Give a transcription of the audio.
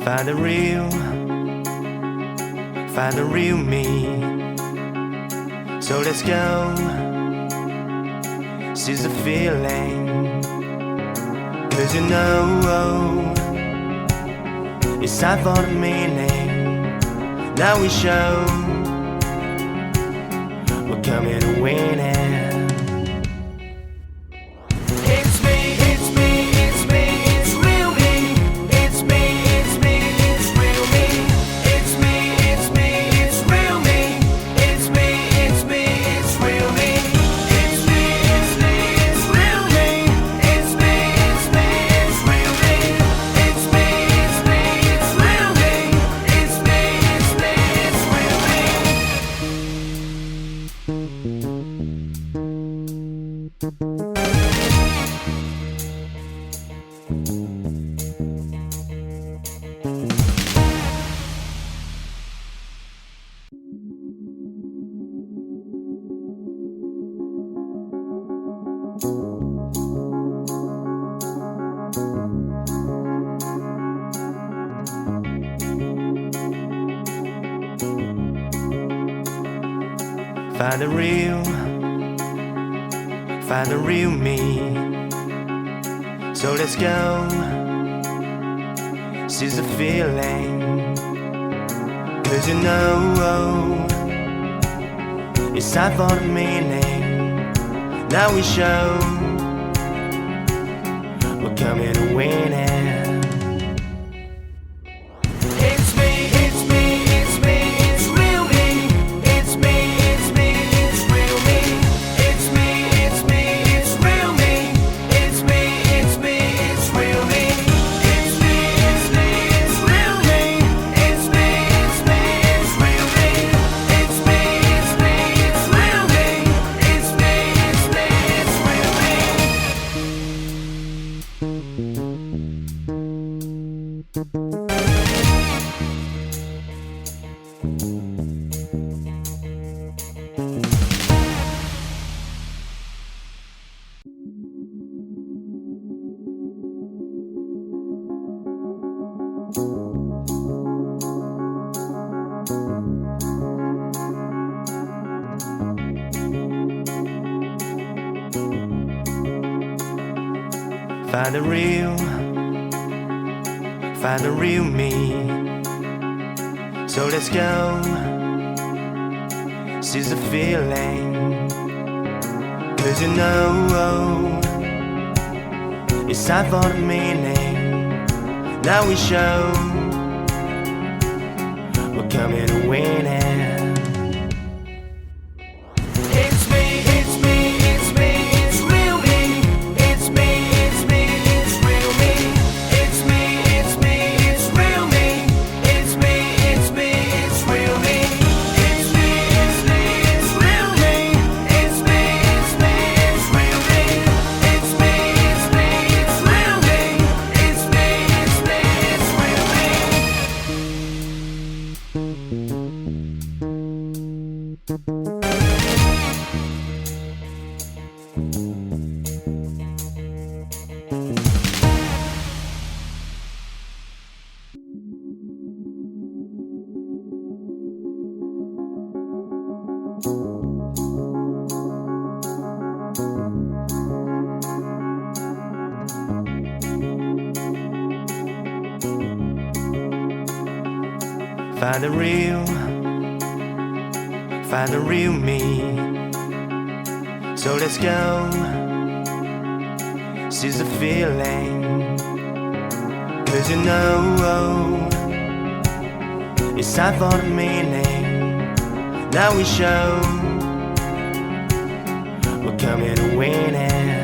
Find the real me. So let's go, seize the feeling. 'Cause you know it's time for the meaning. Now we show we're coming to win it. Find the real me. So let's go, seize the feeling. 'Cause you know it's time for the meaning. Now we show we're coming to win it. Find the real me. So let's go, seize the feeling. 'Cause you know it's time for the meaning. Now we show we're coming to win it. Find the real me. So let's go, seize the feeling. 'Cause you know it's time for the meaning. Now we show we're coming to win it.